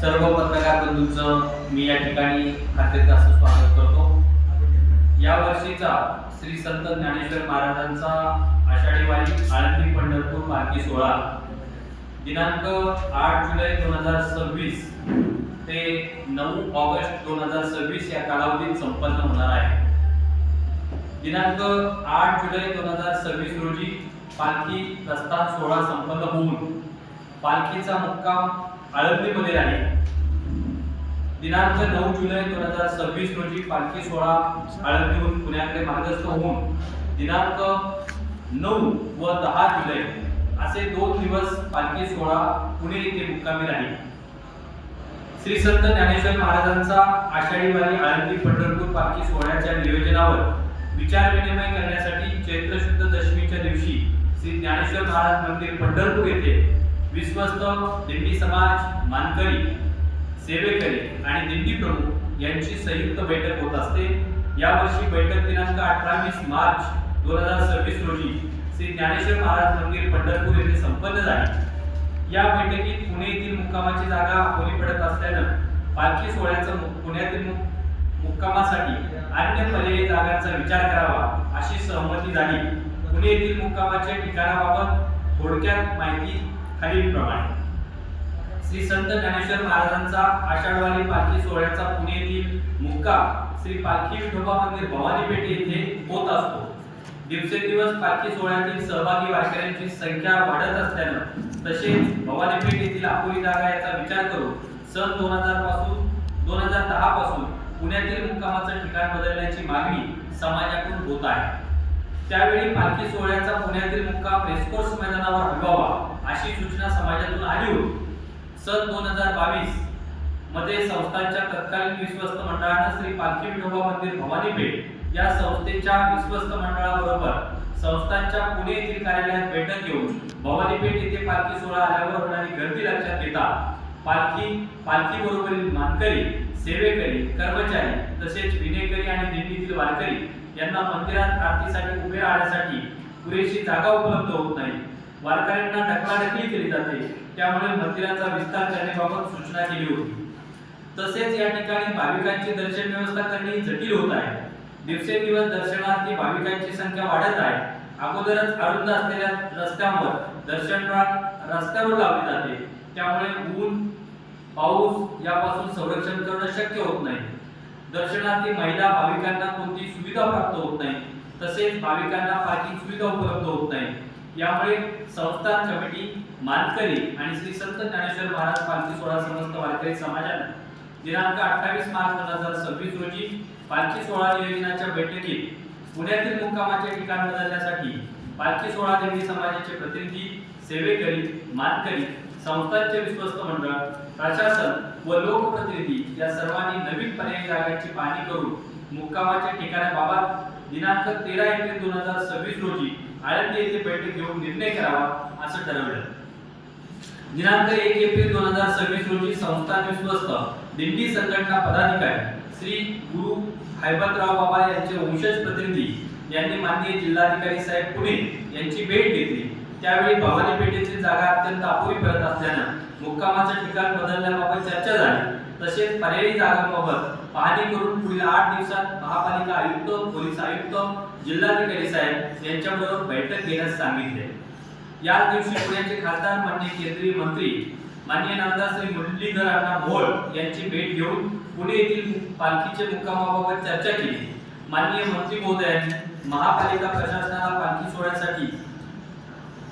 सर्व पत्रकार बंधूंचं मी या ठिकाणी हार्दिक असं स्वागत करतो। या वर्षीचा श्री संत ज्ञानेश्वर महाराजांचा आषाढी वारी आळंदी पंढरपूर पालखी सोहळा दिनांक 8 जुलै 2026 ते 9 ऑगस्ट 2026 या कालावधीत संपन्न होणार आहे। दिनांक 8 जुलै 2026 रोजी पालखी प्रस्थान सोहळा संपन्न होऊन पालखीचा मुक्काम आळंदीमध्ये राहील। दिनांक 9 जुलै 2026 रोजी पालखी सोहळा आळंदीहून पुण्याकडे मार्गस्थ होऊन दिनांक 9 व 10 जुलै असे 2 दिवस पालखी सोहळा पुणे येथे मुक्कामी राहील। श्री संत ज्ञानेश्वर महाराजांचा आषाढी वारी आळंदी पंढरपूर पालखी सोहळ्याच्या नियोजनावर विचार विनिमय करण्यासाठी चैत्र शुद्ध दशमीच्या दिवशी श्री ज्ञानेश्वर महाराज मंदिर पंढरपूर येथे विश्वस्त दिंडी समाज, मानकरी, सेवेकरी आणि दिंडी प्रमुख यांची संयुक्त बैठक होत असते। या वर्षी बैठक दिनांक 28 मार्च 2026 रोजी श्री ज्ञानेश्वर महाराज मंदिर पंढरपूर येथे संपन्न झाली। या बैठकीत पुणे येथील मुक्कामाची जागा ओली पडत असल्यानं पालखी सोहळ्याचं पुण्यातील मुक्कामासाठी अन्य पर्यायी जागांचा विचार करावा अशी सहमती झाली। पुणे येथील मुक्कामाच्या ठिकाणाबाबत थोडक्यात माहिती खालीलप्रमाणे। श्री संत ज्ञानेश्वर महाराजांचा आषाढवारी पालखी सोहळ्याचा पुणे येथील मुक्काम श्री पालखी विठोबा मंदिर भवानीपेठ येथे होत असतो। दिवसेंदिवस पालखी सोहळ्यातील सहभागी वारकऱ्यांची संख्या वाढत असल्यानं तसेच भवानीपेठ येथील अपुरी जागा याचा विचार करून सन 2010 पासून पुण्यातील मुक्कामाचं ठिकाण बदलण्याची मागणी समाजाकडून होत आहे। त्यावेळी पालखी सोहळ्याचा पुण्यातील मुक्काम रेसकोर्स मैदानावर हलवावा अशी सूचना समाजातून आली होती। सन 2022 मध्ये संस्थांच्या तत्कालीन विश्वस्त मंडळाने श्री पालखी विठोबा मंदिर भवानीपेठ या संस्थेच्या विश्वस्त मंडळाबरोबर संस्थांच्या पुणे येथील कार्यालयात बैठक घेऊन भवानीपेठ येथे पालखी सोहळा आल्यावर होणारी गर्दी लक्षात घेता पालखी बरोबरील मानकरी, सेवेकरी, कर्मचारी तसेच विनेकरी आणि दिंडीतील वारकरी यांना मंदिरात आरतीसाठी उभे राहण्यासाठी पुरेशी जागा उपलब्ध होत नाही। वारकऱ्यांना ढकलाढकली केली जाते, त्यामुळे मंदिराचा विस्तार करण्याबाबत सूचना केली होती। तसेच या ठिकाणी भाविकांची दर्शन व्यवस्था करणे जटिल होत आहे। दिवसेंदिवस दर्शनार्थी भाविकांची संख्या वाढत आहे। अगोदरच अरुंद असलेल्या रस्त्यांवर दर्शन रस्त्यावर लावली जाते, त्यामुळे ऊन, पाऊस यापासून संरक्षण करणं शक्य होत नाही। दर्शनार्थी महिला भाविकांना कोणती सुविधा प्राप्त होत नाही, तसेच भाविकांना पार्किंग सुविधा उपलब्ध होत नाही। यामुळे संस्थान कमिटी, मानकरी आणि श्री संत ज्ञानेश्वर महाराज पालखी सोहळा समस्त वारकरी समाजाने दिनांक 28 मार्च 2026 रोजी पालखी सोहळा नियोजनाच्या बैठकीत पुण्यातील मुक्कामाचे ठिकाण बदलण्यासाठी पालखी सोहळा दिंडी समाजाचे प्रतिनिधी, सेवेकरी, मानकरी, संस्थांचे विश्वस्त मंडळ, प्रशासन व लोकप्रतिनिधी या सर्वांनी नवीन पर्यायी जागांची पाहणी करून मुक्कामाच्या ठिकाणाबाबत दिनांक 13 एप्रिल 2026 रोजी आळंदी येथे बैठक घेऊन निर्णय करावा असं ठरवलं। दिनांक 1 एप्रिल 2026 रोजी संस्थान विश्वस्त दिंडी संघटना पदाधिकारी श्री गुरु हैबतराव बाबा यांचे वंशज प्रतिनिधी यांनी माननीय जिल्हाधिकारी साहेब पुणे यांची भेट घेतली। त्यावेळी भवानीपेठेची जागा अत्यंत अपुरी पडत असल्यानं मुक्कामाचं ठिकाण बदलण्याबाबत चर्चा झाली। तसेच पर्यायी जागांबाबत पाहणी करून पुढील 8 दिवसात महापालिका आयुक्त, पोलीस आयुक्त, जिल्हाधिकारी साहेब यांच्याबरोबर बैठक घेण्यास सांगितले। याच दिवशी पुण्याचे खासदार माननीय केंद्रीय मंत्री माननीय नामदार श्री मुरलीधर अण्णा मोहोळ यांची भेट घेऊन पुणे येथील पालखीचे मुक्कामाबाबत चर्चा केली। माननीय मंत्री महोदयांनी महापालिका प्रशासनाला पालखी सोहळ्यासाठी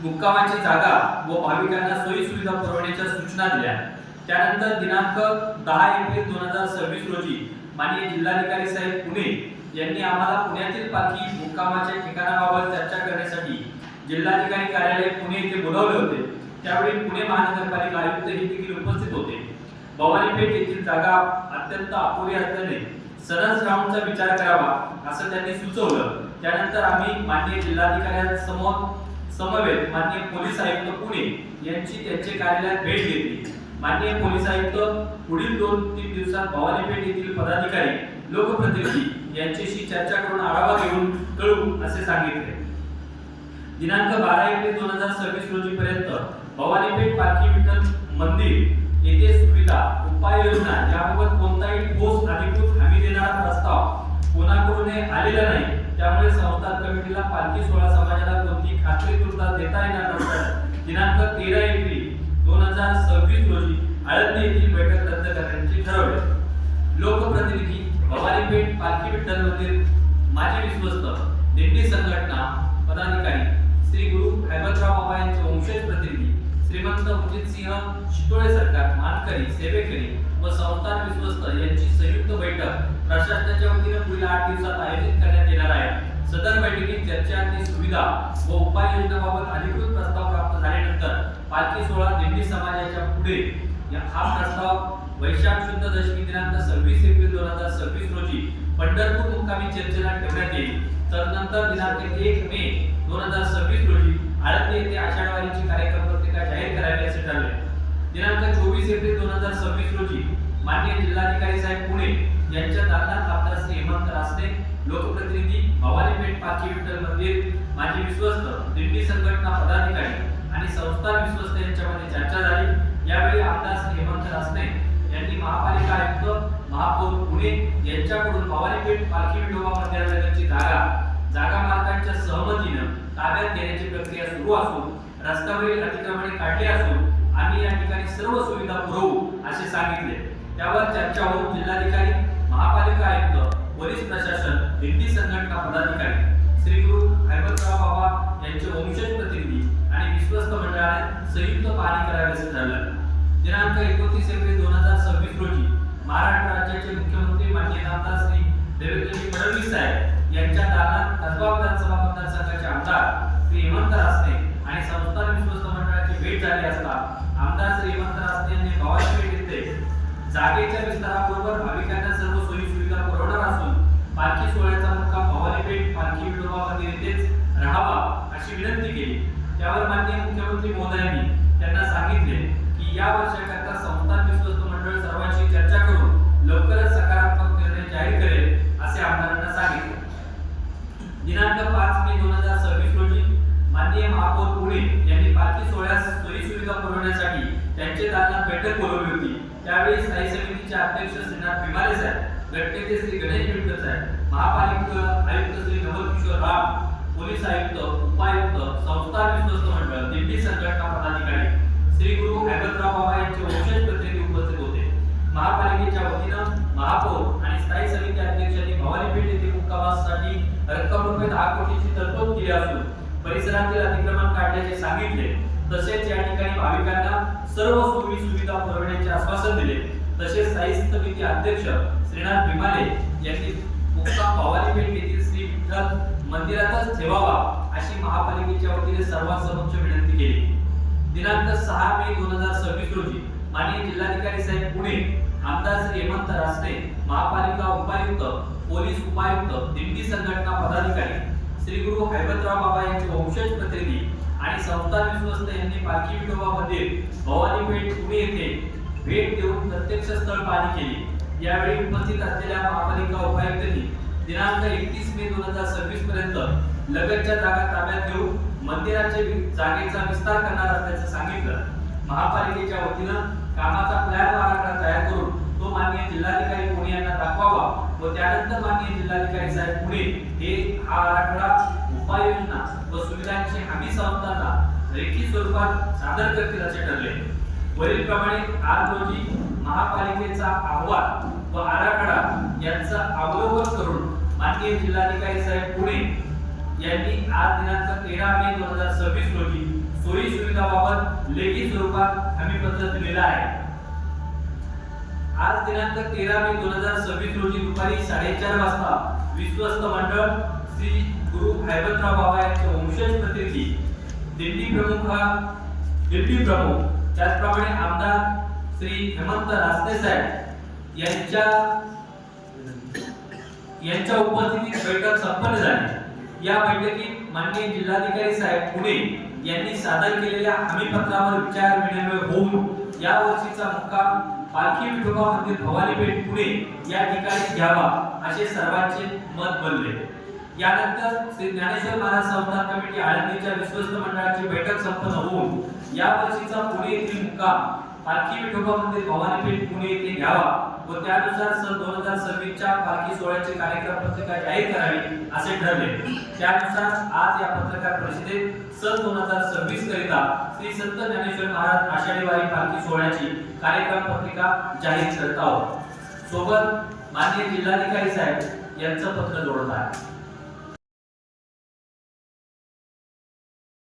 मुक्कामाची जागा व भाविकांना सोयी सुविधा पुरवण्याच्या सूचना दिल्या। त्यानंतर दिनांक 10 एप्रिल 2026 रोजी माननीय जिल्हाधिकारी साहेब पुणे यांनी आम्हाला पुण्यातील पालखी मुक्कामाच्या ठिकाणाबाबत चर्चा करण्यासाठी जिल्हाधिकारी कार्यालय पुणे येथे बोलावले होते। त्यावेळी पुणे महानगरपालिका आयुक्त हे देखील उपस्थित होते। भवानीपेठ येथील जागा अत्यंत अपुरी असल्याने सरस राऊंडचा विचार करावा असं त्यांनी सुचवलं। त्यानंतर आम्ही माननीय जिल्हाधिकाऱ्यांसमोर समवेत माननीय पोलीस आयुक्त पुणे यांची त्यांचे कार्यालयात भेट घेतली। माननीय पोलीस आयुक्त पुढील 2-3 दिवसात भवानीपेठ येथील पदाधिकारी, लोकप्रतिनिधी यांच्याशी चर्चा करून आढावा घेऊन कळवू असे सांगितले। दिनांक 12 एप्रिल 2026 रोजी पर्यंत भवानीपेठ पालखी विठ्ठल मंदिर येथे सुविधा उपाययोजना याबाबत कोणताही ठोस अधिकृत हमी देणारा प्रस्ताव कोणाकडूनही आलेला नाही। त्यामुळे संस्थान कमिटीला पालखी सोहळा समाजाला कोणती खात्रीपूर्तता देता येणार नसल्याने दिनांक 13 एप्रिल 2026 रोजी आळंदी येथील बैठक रद्द करण्याचे ठरवले। लोकप्रतिनिधी, भवानीपेठ पालखी विठ्ठल मंदिर माजी विश्वस्त, दिंडी संघटना पदाधिकारी, श्री गुरु हैबतराव बाबा यांचे वंशज प्रतिनिधी, श्रीमंत उजित सिंह शितोळे सरकार, मानकरी, सेवेकरी व संस्थान विश्वस्त यांची संयुक्त बैठक प्रशासनाच्या वतीने पुढील 8 दिवसात आयोजित करण्यात येणार आहे। सदर बैठकीत चर्चांती सुविधा व उपाययोजनाबाबत अधिकृत प्रस्ताव प्राप्त झाल्यानंतर पालखी सोहळा दिंडी समाजाच्या पुढे हा प्रस्ताव वैशाख शुद्ध दशमी दिनांक 26 एप्रिल 2026 रोजी पंढरपूर मुक्कामी चर्चेला ठेवण्यात येईल। तदनंतर दिनांक 1 मे 2026 रोजी आळंदी येथे आषाढवारीची कार्यक्रम पत्रिका जाहीर करावी असे ठरले। दिनांक 24 एप्रिल 2026 रोजी माननीय जिल्हाधिकारी साहेब पुणे यांच्या दालनात आमदार श्री हेमंत रासने, लोकप्रतिनिधी, भवानीपेठ पालखी विठ्ठल मंदिर माजी विश्वस्त, दिंडी संघटना पदाधिकारी आणि संस्थान विश्वस्त यांच्यामध्ये चर्चा झाली। यावेळी आमदार श्री हेमंत रासने यांनी महापालिका आयुक्त, महापौर पुणे यांच्याकडून भवानीपेठ पालखी विठोबा मंदिरालगतची जागा मालकांच्या सहमतीने ताब्यात घेण्याची प्रक्रिया सुरू असून रस्त्यावरील अतिक्रमणे काढली असून आम्ही या ठिकाणी सर्व सुविधा पुरवू असे सांगितले। त्यावर चर्चा होऊन जिल्हाधिकारी, महापालिका आयुक्त, पोलीस प्रशासन, दिंडी संघटना पदाधिकारी, श्री गुरु हैबतराव बाबा यांचे वंशज प्रतिनिधी आणि विश्वस्त मंडळाने संयुक्त पाहणी करावी असे ठरलं। दिनांक 29 एप्रिल 2026 रोजी महाराष्ट्र राज्याचे मुख्यमंत्री माननीय आमदार श्री देवेंद्रजी फडणवीस साहेब यांच्या दालनात कसबा विधानसभा मतदारसंघाचे आमदार श्री हेमंत रासने आणि संस्थान विश्वस्त मंडळाची भेट झाली असता आमदार श्री हेमंत रासने यांनी भवानीपेठ येथे जागेच्या विस्ताराबरोबर भाविकांना सर्व सोयी सुविधा पुरवणार असून पालखी सोहळ्याचा मुक्काम भवानीपेठ पालखी विठोबा मंदिर येथेच राहावा अशी विनंती केली। त्यावर माननीय मुख्यमंत्री महोदयांनी त्यांना सांगितले की या वर्षाकरता संस्थान विश्वस्त मंडळ सर्वांशी चर्चा करून लवकरच सकारात्मक निर्णय जाहीर करेल असे आमदारांना सांगितले। दिनांक 5 मे 2026 रोजी माननीय महापौर पुणे यांनी पालखी सोहळ्यास सोयी सुविधा पुरवण्यासाठी त्यांचे दालनात बैठक बोलावली होती। त्यावेळी स्थायी समितीचे अध्यक्ष श्रीनाथ भिमाले साहेब, गटनेते श्री गणेश बिडकर साहेब, महापालिका आयुक्त श्री नवल किशोर राम, पोलीस आयुक्त, उपायुक्त, संस्थान विश्वस्त मंडळ, दिंडी संघटना पदाधिकारी, श्री गुरु हैबतराव बाबा यांचे वंशज प्रतिनिधी उपस्थित होते। महापालिकेच्या वतीनं महापौर आणि स्थायी समिती अध्यक्षांनी भवानीपेठ येथे मुक्कामासाठी रक्कम रुपये 10 कोटीची तरतूद केली असून परिसरातील अतिक्रमण काढण्याचे सांगितले। तसेच या ठिकाणी भाविकांना सर्व सोयी सुविधा पुरवण्याचे आश्वासन दिले। तसेच स्थायी समिती अध्यक्ष श्रीनाथ भिमाले यांनी मुक्काम भवानीपेठ येथील श्री विठ्ठल मंदिरातच ठेवावा अशी महापालिकेच्या वतीने सर्वांसमक्ष विनंती केली। दिनांक 6 मे 2026 रोजी माननीय जिल्हाधिकारी साहेब पुणे, आमदार श्री हेमंत रासने, महापालिका उपायुक्त, पोलीस उपायुक्त, दिंडी संघटना पदाधिकारी, श्री गुरु हैबतराव बाबा यांचे वंशज प्रतिनिधी आणि संस्थान विश्वस्त यांनी पालखी विठोबा मंदिर भवानीपेठ पुणे येथे भेट देऊन प्रत्यक्ष स्थळ पाहणी केली। यावेळी उपस्थित असलेल्या महापालिका उपायुक्तांनी दिनांक 31 मे 2026 पर्यंत लगतच्या जागा ताब्यात घेऊन मंदिराच्या जागेचा विस्तार करणार असल्याचे सांगितलं। महापालिकेच्या वतीनं कामाचा प्लॅन आराखडा तयार करून तो माननीय जिल्हाधिकारी पुणे यांना दाखवावा व त्यानंतर माननीय जिल्हाधिकारी साहेब पुणे हे हा आराखडा, उपाययोजना व सुविधांची हमी संस्थांना रेखी स्वरूपात सादर करतील असे ठरले। वरील प्रमाणे आज रोजी महापालिकेचा अहवाल व आराखडा यांचा अवलोकन करून माननीय जिल्हाधिकारी साहेब पुणे यांनी आज दिनांक 13 मे 2026 रोजी सोयी सुविधाबाबत लेखी स्वरूपात हमीपत्र दिलेला आहे। आज दिनांक 13 मे 2026 रोजी दुपारी 4:30 वाजता विश्वस्त मंडळ, श्री गुरु हैबतराव बाबा यांचे वंशज प्रतिनिधी, दिंडी प्रमुख, त्याचप्रमाणे आमदार श्री हेमंत रासने साहेब यांच्या उपस्थितीत बैठक संपन्न झाली। या बैठकीत माननीय जिल्हाधिकारी साहेब पुणे यांनी सादर केलेल्या हमीपत्रावर विचार विनिमय होऊन या वर्षीचा मुक्काम पालखी विठोबा मंदिर भवानीपेठ पुणे या ठिकाणी घ्यावा असे सर्वांचे मत बनले। यानंतर श्री ज्ञानेश्वर महाराज संस्थान कमिटी आळंदीच्या विश्वस्त मंडळाची बैठक संपन्न होऊन या वर्षीचा पुणे येथील मुक्काम पालखी विठोबा मंदिर भवानीपेठ पुणे येथे घ्यावा व त्यानुसार सन 2026 च्या पालखी सोहळ्याची कार्यक्रम पत्रिका जाहीर करावी असे ठरले। त्यानुसार आज या पत्रकार परिषदेत सन 2026 करिता श्री संत ज्ञानेश्वर महाराज आषाढी वारी पालखी सोहळ्याची कार्यक्रम पत्रिका जाहीर करत आहोत। सोबत माननीय जिल्हाधिकारी साहेब यांचं पत्र जोडत आहे।